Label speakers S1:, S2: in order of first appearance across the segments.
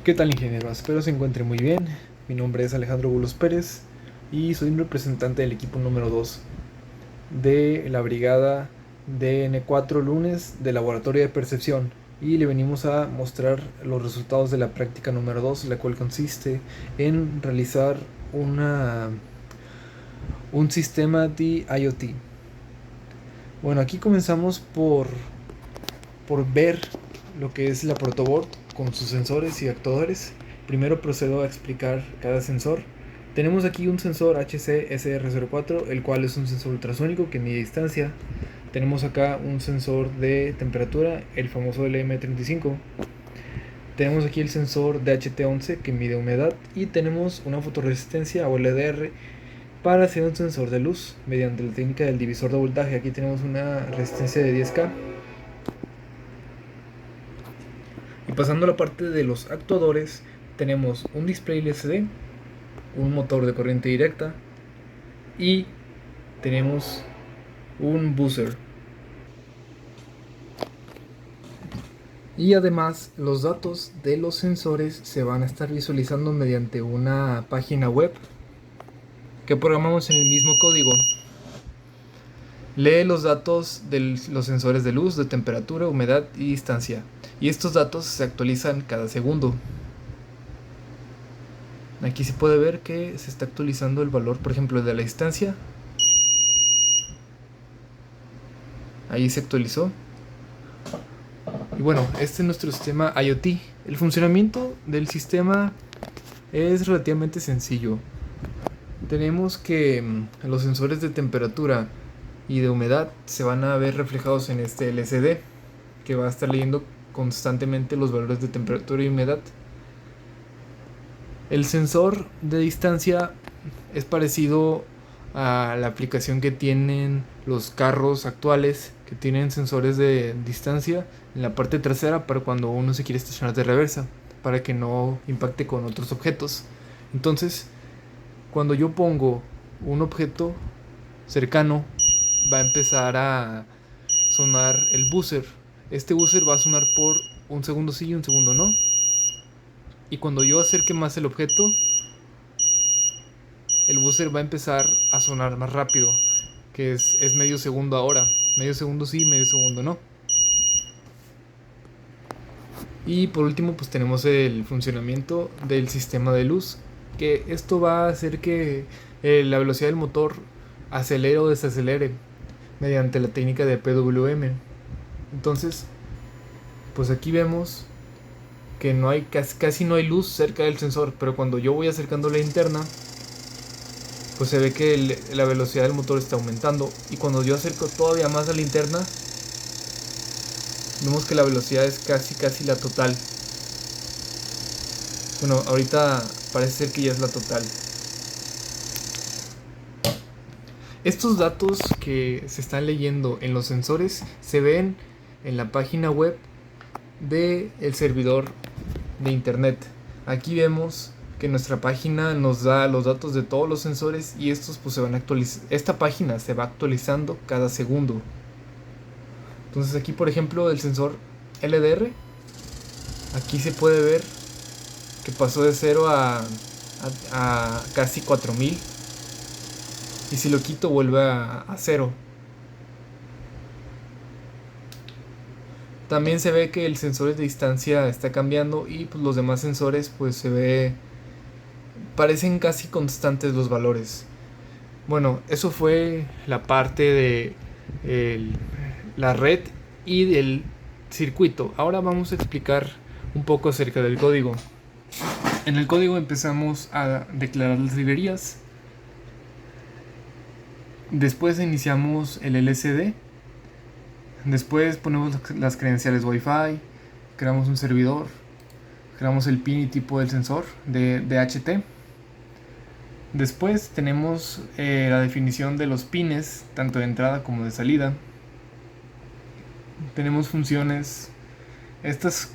S1: ¿Qué tal, ingeniero? Espero se encuentre muy bien. Mi nombre es Alejandro Bulos Pérez y soy un representante del equipo número 2 de la brigada DN4 lunes del laboratorio de percepción, y le venimos a mostrar los resultados de la práctica número 2, la cual consiste en realizar un sistema de IoT. Bueno, aquí comenzamos por ver lo que es la protoboard con sus sensores y actuadores. Primero procedo a explicar cada sensor. Tenemos aquí un sensor HC-SR04, el cual es un sensor ultrasónico que mide distancia. Tenemos acá un sensor de temperatura, el famoso LM35. Tenemos aquí el sensor DHT11 que mide humedad, y tenemos una fotoresistencia o LDR para hacer un sensor de luz mediante la técnica del divisor de voltaje. Aquí tenemos una resistencia de 10K. Y pasando a la parte de los actuadores, tenemos un display LCD, un motor de corriente directa y tenemos un buzzer. Y además, los datos de los sensores se van a estar visualizando mediante una página web que programamos en el mismo código. Lee los datos de los sensores de luz, de temperatura, humedad y distancia, y estos datos se actualizan cada segundo. Aquí se puede ver que se está actualizando el valor, por ejemplo, de la distancia. Ahí se actualizó. Y bueno, este es nuestro sistema IoT. El funcionamiento del sistema es relativamente sencillo. Tenemos que los sensores de temperatura y de humedad se van a ver reflejados en este LCD, que va a estar leyendo constantemente los valores de temperatura y humedad. El sensor de distancia es parecido a la aplicación que tienen los carros actuales, que tienen sensores de distancia en la parte trasera para cuando uno se quiere estacionar de reversa, para que no impacte con otros objetos. Entonces, cuando yo pongo un objeto cercano, va a empezar a sonar el buzzer. Este buzzer va a sonar por un segundo sí y un segundo no. Y cuando yo acerque más el objeto, el buzzer va a empezar a sonar más rápido, que es medio segundo ahora. Medio segundo sí, medio segundo no. Y por último, pues tenemos el funcionamiento del sistema de luz, que esto va a hacer que la velocidad del motor acelere o desacelere mediante la técnica de PWM. Entonces, pues aquí vemos que no hay casi no hay luz cerca del sensor, pero cuando yo voy acercando la linterna, pues se ve que la velocidad del motor está aumentando, y cuando yo acerco todavía más la linterna, vemos que la velocidad es casi la total. Bueno, ahorita parece ser que ya es la total. Estos datos que se están leyendo en los sensores se ven en la página web del servidor de internet. Aquí vemos que nuestra página nos da los datos de todos los sensores, y estos pues se van a actualizar. Esta página se va actualizando cada segundo. Entonces aquí, por ejemplo, el sensor LDR, aquí se puede ver que pasó de 0 a casi 4000, y si lo quito vuelve a 0. También se ve que el sensor de distancia está cambiando, y pues los demás sensores pues parecen casi constantes los valores. Bueno, eso fue la parte de la red y del circuito. Ahora vamos a explicar un poco acerca del código. En el código empezamos a declarar las librerías. Después iniciamos el LCD. Después ponemos las credenciales Wi-Fi. Creamos un servidor. Creamos el pin y tipo del sensor de DHT. Después tenemos la definición de los pines, tanto de entrada como de salida. Tenemos funciones. Estos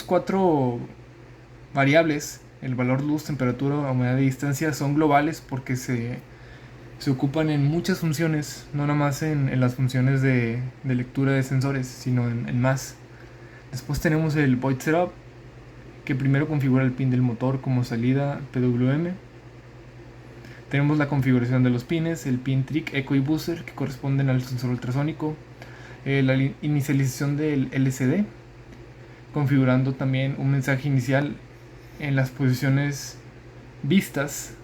S1: cuatro variables, el valor luz, temperatura, humedad y distancia, son globales porque se ocupan en muchas funciones, no nada más en las funciones de lectura de sensores, sino en más. Después tenemos el void setup, que primero configura el pin del motor como salida PWM. Tenemos la configuración de los pines, el pin trick, eco y buzzer que corresponden al sensor ultrasónico, la inicialización del LCD, configurando también un mensaje inicial en las posiciones vistas.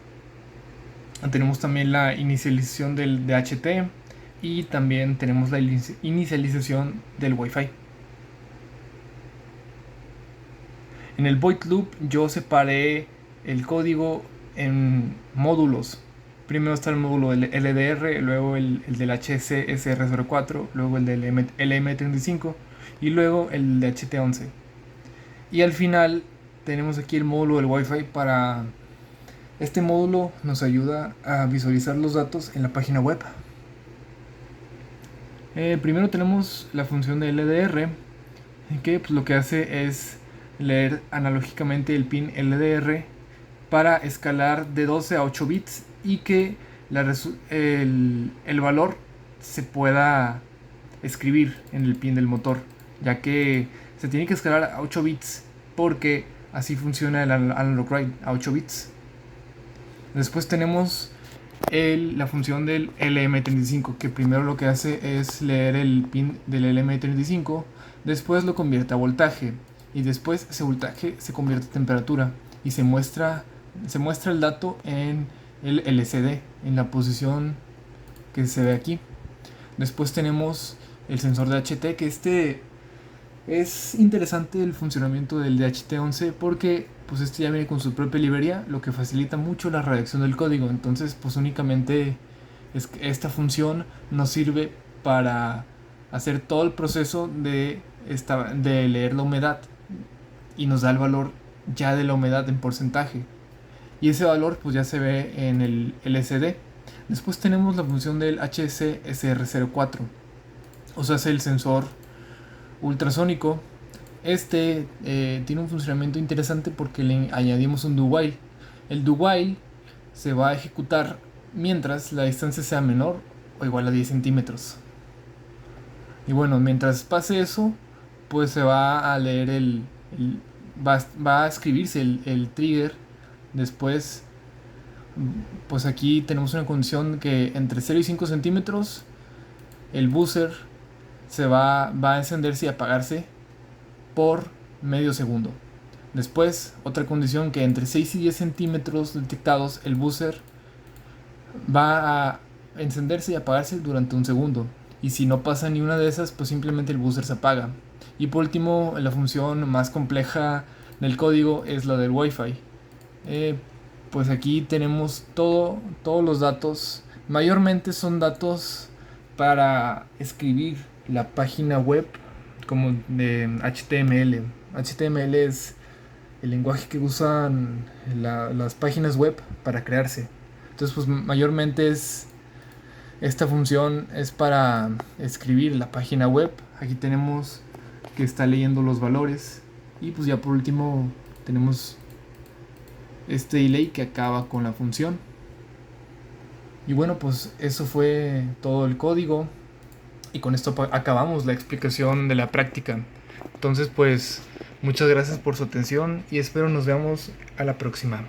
S1: Tenemos también la inicialización del DHT y también tenemos la inicialización del Wi-Fi. En el void loop yo separé el código en módulos. Primero está el módulo del LDR, luego el del HCSR04, luego el del LM35 y luego el de HT11. Y al final tenemos aquí el módulo del Wi-Fi. Para este módulo nos ayuda a visualizar los datos en la página web. Primero tenemos la función de LDR, que pues, lo que hace es leer analógicamente el pin LDR para escalar de 12 a 8 bits y que el valor se pueda escribir en el pin del motor, ya que se tiene que escalar a 8 bits porque así funciona el analog write a 8 bits. Después tenemos la función del LM35, que primero lo que hace es leer el pin del LM35, después lo convierte a voltaje y después ese voltaje se convierte a temperatura y se muestra el dato en el LCD en la posición que se ve aquí. Después tenemos el sensor DHT, que es interesante el funcionamiento del DHT11 porque pues este ya viene con su propia librería, lo que facilita mucho la redacción del código. Entonces pues únicamente esta función nos sirve para hacer todo el proceso de leer la humedad y nos da el valor ya de la humedad en porcentaje, y ese valor pues ya se ve en el LCD. Después tenemos la función del HCSR04, o sea es el sensor ultrasónico. Tiene un funcionamiento interesante porque le añadimos un do while. El do while se va a ejecutar mientras la distancia sea menor o igual a 10 centímetros. Y bueno, mientras pase eso, pues se va a leer va a escribirse el trigger. Después, pues aquí tenemos una condición que entre 0 y 5 centímetros el buzzer va a encenderse y apagarse por medio segundo. Después, otra condición que entre 6 y 10 centímetros detectados el buzzer va a encenderse y apagarse durante un segundo. Y si no pasa ni una de esas, pues simplemente el buzzer se apaga. Y por último, la función más compleja del código es la del Wi-Fi. Pues aquí tenemos todos los datos. Mayormente son datos para escribir la página web, como de HTML. HTML es el lenguaje que usan las páginas web para crearse. Entonces pues mayormente esta función es para escribir la página web. Aquí tenemos que está leyendo los valores. Y pues ya por último tenemos este delay que acaba con la función. Y bueno, pues eso fue todo el código. Y con esto acabamos la explicación de la práctica. Entonces pues muchas gracias por su atención y espero nos veamos a la próxima.